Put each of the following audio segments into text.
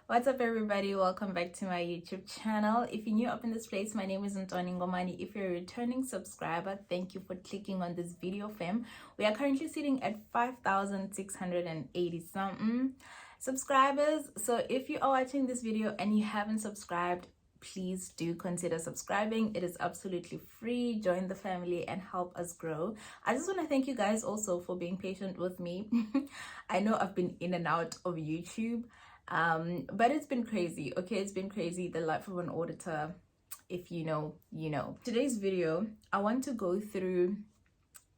What's up, everybody? Welcome back to my YouTube channel. If you're new up in this place, my name is Ntwaniengomane. If you're a returning subscriber, thank you for clicking on this video, fam. We are currently sitting at 5,680 something subscribers. So if you are watching this video and you haven't subscribed, please do consider subscribing. It is absolutely free. Join the family and help us grow. I just want to thank you guys also for being patient with me. I know I've been in and out of YouTube, but it's been crazy. Okay, it's been crazy. The life of an auditor. If you know, you know. Today's video, I want to go through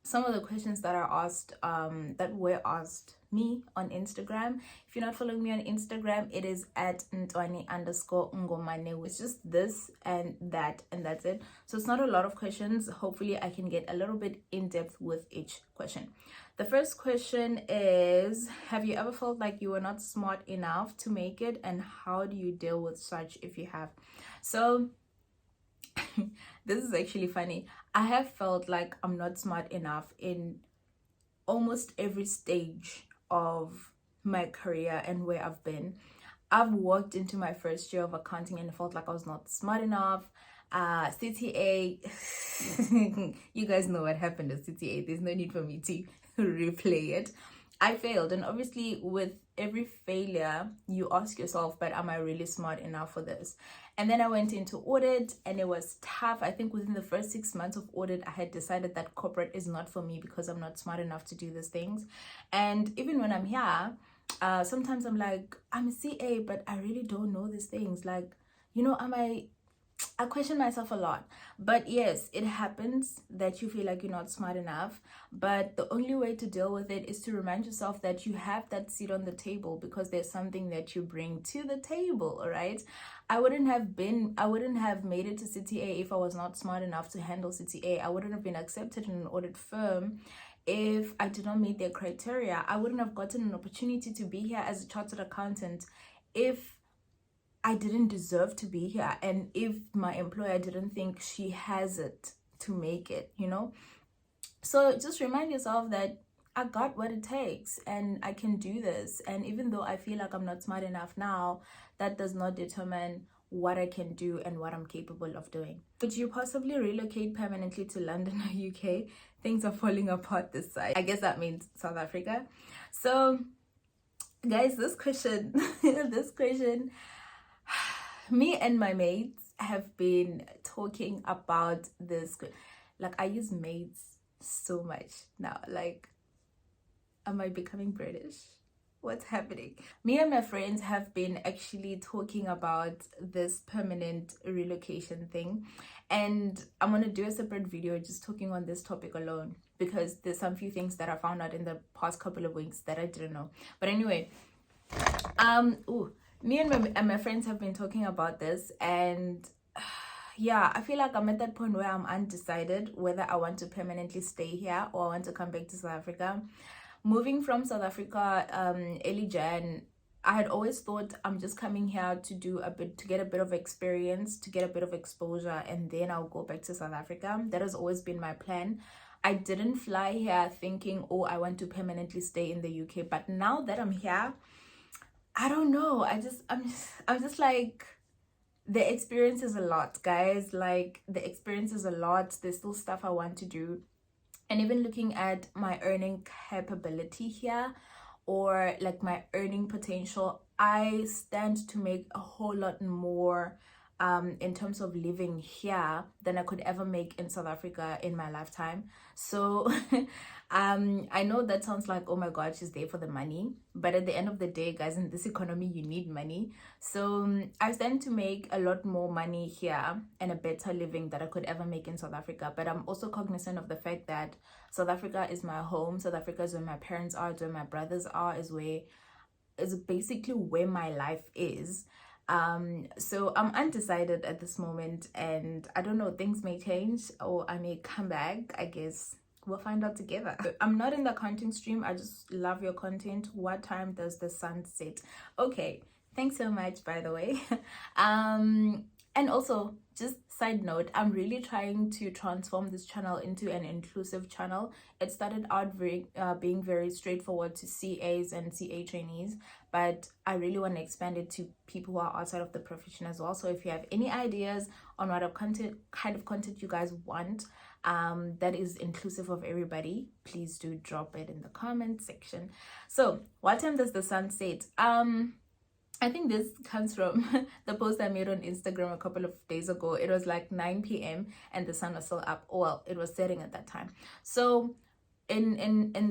some of the questions that are asked, that were asked me on Instagram. If you're not following me on Instagram, it is at Ntwani_Ngomane. It's just this and that, and that's it. So it's not a lot of questions. Hopefully I can get a little bit in depth with each question. The first question is, have you ever felt like you were not smart enough to make it, and how do you deal with such if you have? So this is actually funny. I have felt like I'm not smart enough in almost every stage of my career and where I've been. I've walked into my first year of accounting and felt like I was not smart enough. CTA, you guys know what happened at CTA. There's no need for me to replay it. I failed, and obviously with every failure you ask yourself, but am I really smart enough for this? And then I went into audit and it was tough. I think within the first 6 months of audit I had decided that corporate is not for me because I'm not smart enough to do these things. And even when I'm here, sometimes I'm like, I'm a CA, but I really don't know these things. Like, you know, I question myself a lot. But yes, it happens that you feel like you're not smart enough, but the only way to deal with it is to remind yourself that you have that seat on the table because there's something that you bring to the table. All right, I wouldn't have made it to CTA if I was not smart enough to handle CTA. I wouldn't have been accepted in an audit firm if I did not meet their criteria. I wouldn't have gotten an opportunity to be here as a chartered accountant if I didn't deserve to be here, and if my employer didn't think she has it to make it, you know. So just remind yourself that I got what it takes and I can do this. And even though I feel like I'm not smart enough now, that does not determine what I can do and what I'm capable of doing. Could you possibly relocate permanently to London or UK? Things are falling apart this side. I guess that means South Africa. So guys, this question me and my mates have been talking about this. Like, I use mates so much now. Like, am I becoming British? What's happening? Me and my friends have been actually talking about this permanent relocation thing, and I'm gonna do a separate video just talking on this topic alone because there's some few things that I found out in the past couple of weeks that I didn't know. But anyway, me and my friends have been talking about this, and yeah, I feel like I'm at that point where I'm undecided whether I want to permanently stay here or I want to come back to South Africa. Moving from South Africa, early Jan, I had always thought I'm just coming here to get a bit of experience, to get a bit of exposure, and then I'll go back to South Africa. That has always been my plan. I didn't fly here thinking, oh, I want to permanently stay in the UK. But now that I'm here, I don't know. I'm just like, the experience is a lot, guys. Like, the experience is a lot. There's still stuff I want to do. And even looking at my earning capability here, or like my earning potential, I stand to make a whole lot more in terms of living here than I could ever make in South Africa in my lifetime. So I know that sounds like, oh my god, she's there for the money, but at the end of the day, guys, in this economy you need money. So I stand to make a lot more money here and a better living that I could ever make in South Africa. But I'm also cognizant of the fact that South Africa is my home. South Africa is where my parents are, it's where my brothers are, is basically where my life is. So I'm undecided at this moment, and I don't know, things may change or I may come back. I guess we'll find out together. I'm not in the accounting stream. I just love your content. What time does the sun set? Okay, thanks so much, by the way. And also, just side note, I'm really trying to transform this channel into an inclusive channel. It started out being very straightforward to CAs and CA trainees, but I really want to expand it to people who are outside of the profession as well. So if you have any ideas on what kind of content you guys want, that is inclusive of everybody, please do drop it in the comment section. So what time does the sun set? I think this comes from the post I made on Instagram a couple of days ago. It was like 9 p.m. and the sun was still up. Well, it was setting at that time. So in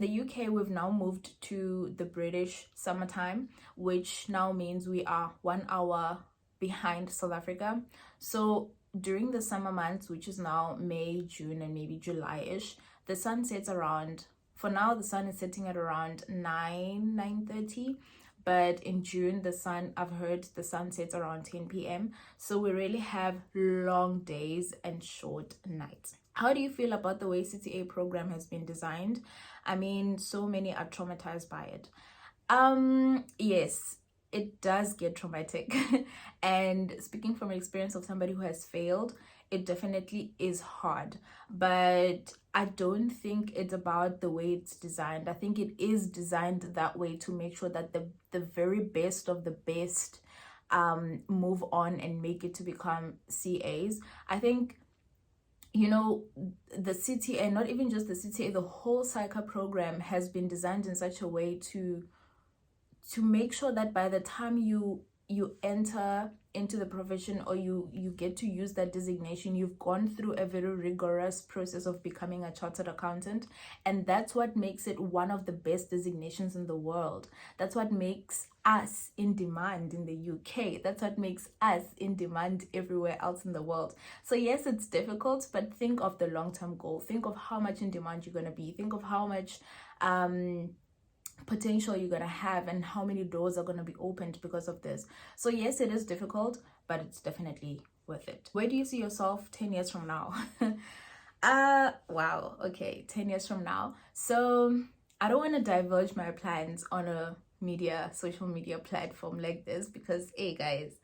the UK, we've now moved to the British summertime, which now means we are 1 hour behind South Africa. So during the summer months, which is now May, June, and maybe July-ish, the sun sets around, for now, the sun is setting at around 9:30. But in June, I've heard the sun sets around 10 p.m. So we really have long days and short nights. How do you feel about the way CTA program has been designed? I mean, so many are traumatized by it. Yes, it does get traumatic. And speaking from experience of somebody who has failed, it definitely is hard. But I don't think it's about the way it's designed. I think it is designed that way to make sure that the very best of the best move on and make it to become CAs. I think, you know, the CTA, not even just the CTA, the whole SAICA program has been designed in such a way to make sure that by the time you enter into the profession, or you get to use that designation, you've gone through a very rigorous process of becoming a chartered accountant. And that's what makes it one of the best designations in the world. That's what makes us in demand in the UK. That's what makes us in demand everywhere else in the world. So yes, it's difficult, but think of the long-term goal. Think of how much in demand you're going to be. Think of how much potential you're gonna have and how many doors are gonna be opened because of this. So yes, it is difficult, but it's definitely worth it. Where do you see yourself 10 years from now? Wow, okay, 10 years from now. So I don't want to diverge my plans on a social media platform like this, because hey guys,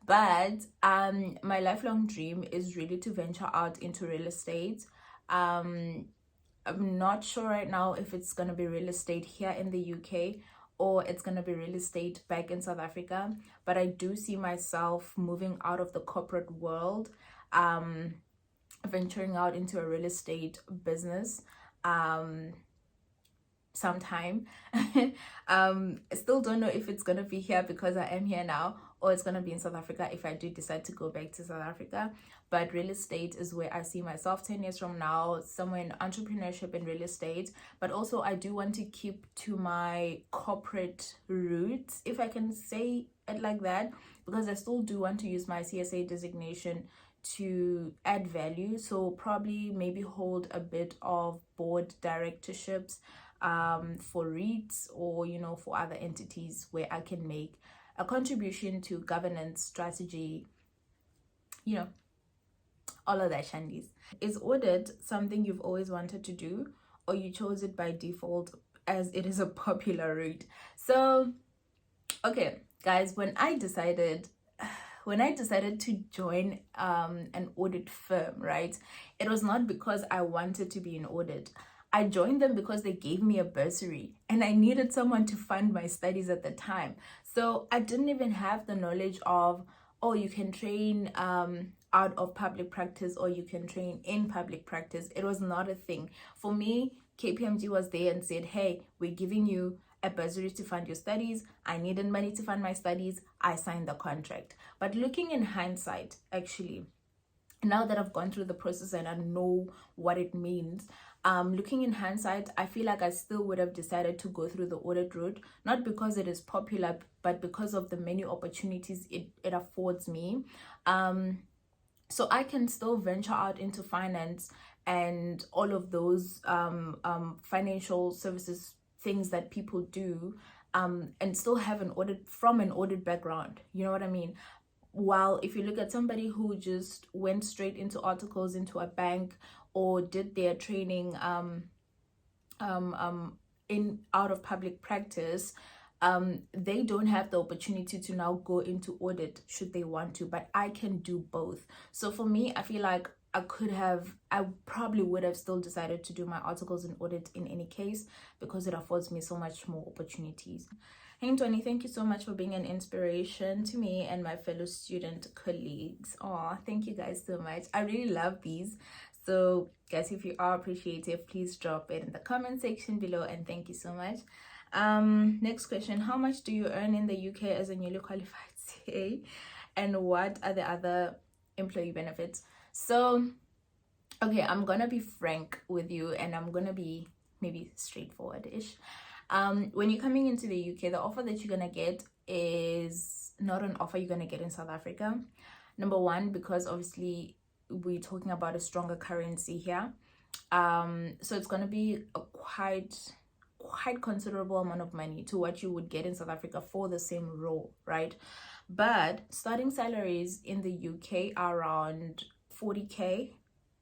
but my lifelong dream is really to venture out into real estate. I'm not sure right now if it's going to be real estate here in the UK or it's going to be real estate back in South Africa. But I do see myself moving out of the corporate world, venturing out into a real estate business sometime. I still don't know if it's going to be here because I am here now, or it's going to be in South Africa if I do decide to go back to South Africa. But real estate is where I see myself 10 years from now, somewhere in entrepreneurship and real estate. But also I do want to keep to my corporate roots, if I can say it like that, because I still do want to use my CSA designation to add value. So probably maybe hold a bit of board directorships for REITs, or, you know, for other entities where I can make a contribution to governance, strategy, you know, all of that shandies. Is audit something you've always wanted to do, or you chose it by default as it is a popular route? So, okay, guys, when I decided to join an audit firm, right, it was not because I wanted to be in audit. I joined them because they gave me a bursary and I needed someone to fund my studies at the time. So I didn't even have the knowledge of, oh, you can train out of public practice or you can train in public practice. It was not a thing. For me, KPMG was there and said, hey, we're giving you a bursary to fund your studies. I needed money to fund my studies. I signed the contract. But looking in hindsight, actually, now that I've gone through the process and I know what it means, looking in hindsight, I feel like I still would have decided to go through the audit route, not because it is popular, but because of the many opportunities it affords me. So I can still venture out into finance and all of those financial services things that people do, and still have an audit background. You know what I mean? While if you look at somebody who just went straight into articles into a bank, or did their training in out of public practice, they don't have the opportunity to now go into audit should they want to, but I can do both. So for me, I feel like I probably would have still decided to do my articles in audit in any case, because it affords me so much more opportunities. Hey Ntwani, thank you so much for being an inspiration to me and my fellow student colleagues. Oh, thank you guys so much. I really love these. So guys, if you are appreciative, please drop it in the comment section below, and thank you so much. Next question: how much do you earn in the UK as a newly qualified CA, and what are the other employee benefits? So okay, I'm gonna be frank with you, and I'm gonna be maybe straightforward-ish. When you're coming into the UK, the offer that you're gonna get is not an offer you're gonna get in South Africa. Number one, because obviously we're talking about a stronger currency here. So it's gonna be a quite considerable amount of money to what you would get in South Africa for the same role, right? But starting salaries in the UK are around 40k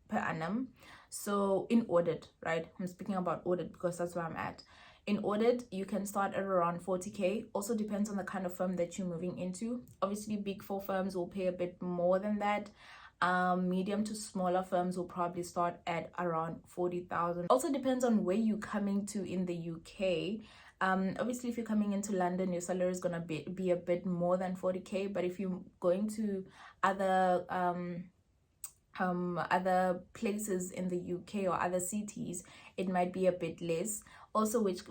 per annum. So in audit, right? I'm speaking about audit because that's where I'm at. In audit, you can start at around 40k. Also depends on the kind of firm that you're moving into. Obviously, big four firms will pay a bit more than that. Medium to smaller firms will probably start at around 40,000. Also depends on where you're coming to in the UK. Obviously, if you're coming into London, your salary is gonna be a bit more than 40k. But if you're going to other places in the UK or other cities, it might be a bit less. Also which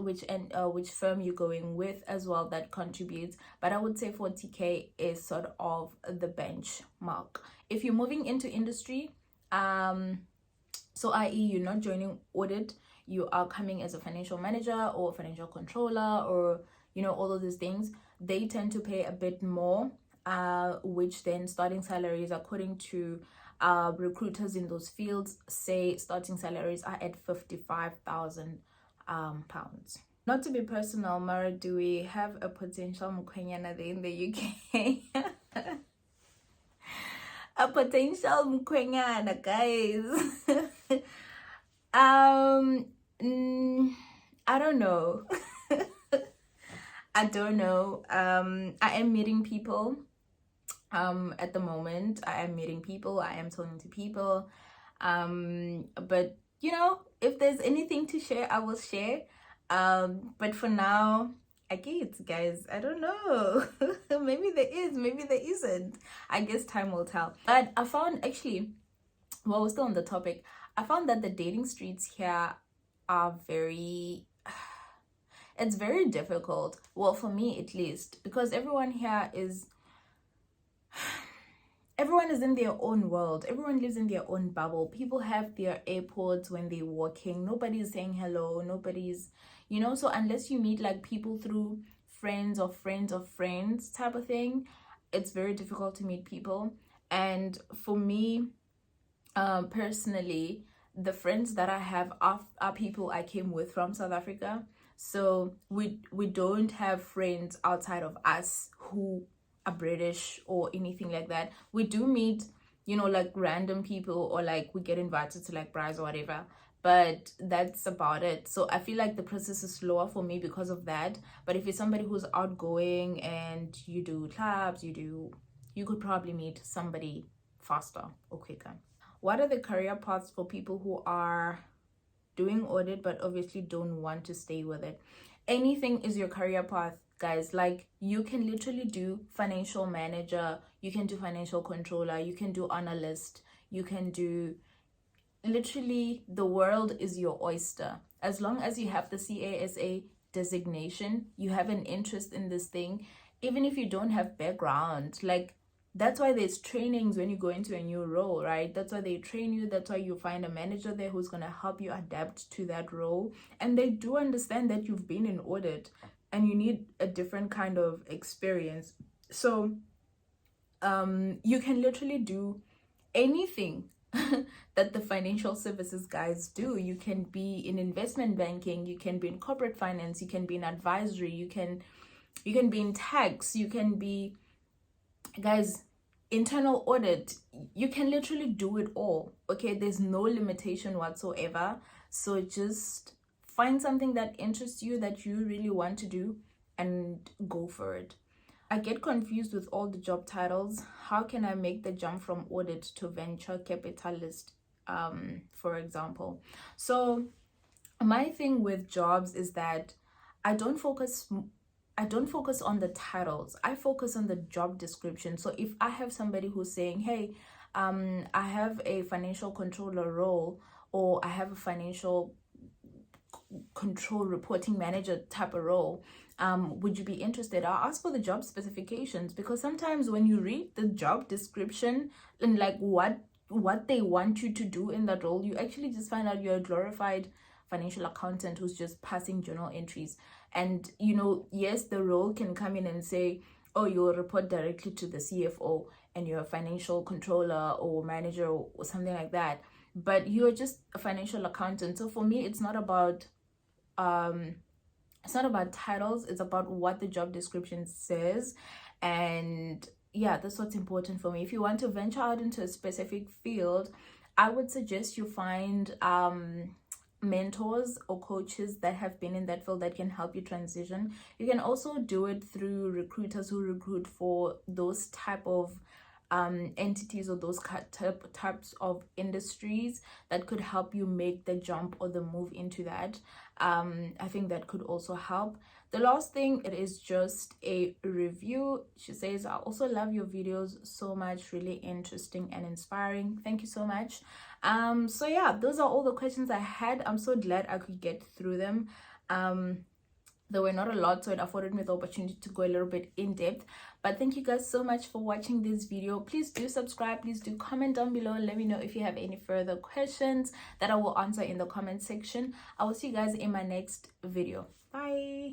firm you're going with as well, that contributes. But I would say 40k is sort of the benchmark. If you're moving into industry, so i.e. you're not joining audit, you are coming as a financial manager or financial controller, or all of these things, they tend to pay a bit more, which then starting salaries, according to recruiters in those fields, say starting salaries are at 55,000 pounds. Not to be personal, Mara, do we have a potential mkhwenyana there in the UK? A potential mkhwenyana, guys. I don't know. I don't know. I am meeting people. At the moment, I am meeting people. I am talking to people. But if there's anything to share, I will share. But for now, I guess, guys, I don't know. Maybe there is, maybe there isn't. I guess time will tell. But I found, actually, while we're still on the topic, I found that the dating streets here are it's very difficult. Well, for me at least, because everyone here is in their own world. Everyone lives in their own bubble. People have their airports when they're walking. Nobody's saying hello. Nobody's, so unless you meet like people through friends of friends of friends type of thing, it's very difficult to meet people. And for me, personally, the friends that I have are people I came with from South Africa. So we don't have friends outside of us who are British or anything like that. We do meet, like random people, or like we get invited to like bars or whatever, but that's about it. So I feel like the process is slower for me because of that. But if you're somebody who's outgoing and you do clubs, you could probably meet somebody faster or quicker. What are the career paths for people who are doing audit but obviously don't want to stay with it? Anything is your career path, guys. Like, you can literally do financial manager, you can do financial controller, you can do analyst, you can do, literally the world is your oyster. As long as you have the CASA designation, you have an interest in this thing, even if you don't have background, like, that's why there's trainings when you go into a new role, right? That's why they train you. That's why you find a manager there who's going to help you adapt to that role. And they do understand that you've been in audit and you need a different kind of experience. So you can literally do anything that the financial services guys do. You can be in investment banking, you can be in corporate finance, you can be in advisory, you can be in tax, you can be, guys, internal audit. You can literally do it all. Okay, there's no limitation whatsoever. So just find something that interests you, that you really want to do, and go for it. I get confused with all the job titles. How can I make the jump from audit to venture capitalist, for example? So my thing with jobs is that I don't focus on the titles. I focus on the job description. So if I have somebody who's saying, hey, I have a financial controller role, or I have a financial control reporting manager type of role, would you be interested? I'll ask for the job specifications, because sometimes when you read the job description and like what they want you to do in that role, you actually just find out you're a glorified financial accountant who's just passing journal entries. And yes, the role can come in and say, oh, you'll report directly to the CFO and you're a financial controller or manager or something like that, but you're just a financial accountant. So for me, it's not about titles, it's about what the job description says. And yeah, that's what's important for me. If you want to venture out into a specific field, I would suggest you find mentors or coaches that have been in that field that can help you transition. You can also do it through recruiters who recruit for those type of entities or those types of industries that could help you make the jump or the move into that. I think that could also help. The last thing, it is just a review. She says, I also love your videos so much, really interesting and inspiring. Thank you so much. So yeah, those are all the questions I had. I'm so glad I could get through them. There were not a lot, so it afforded me the opportunity to go a little bit in depth. But thank you guys so much for watching this video. Please do subscribe, please do comment down below and let me know if you have any further questions that I will answer in the comment section. I will see you guys in my next video. Bye.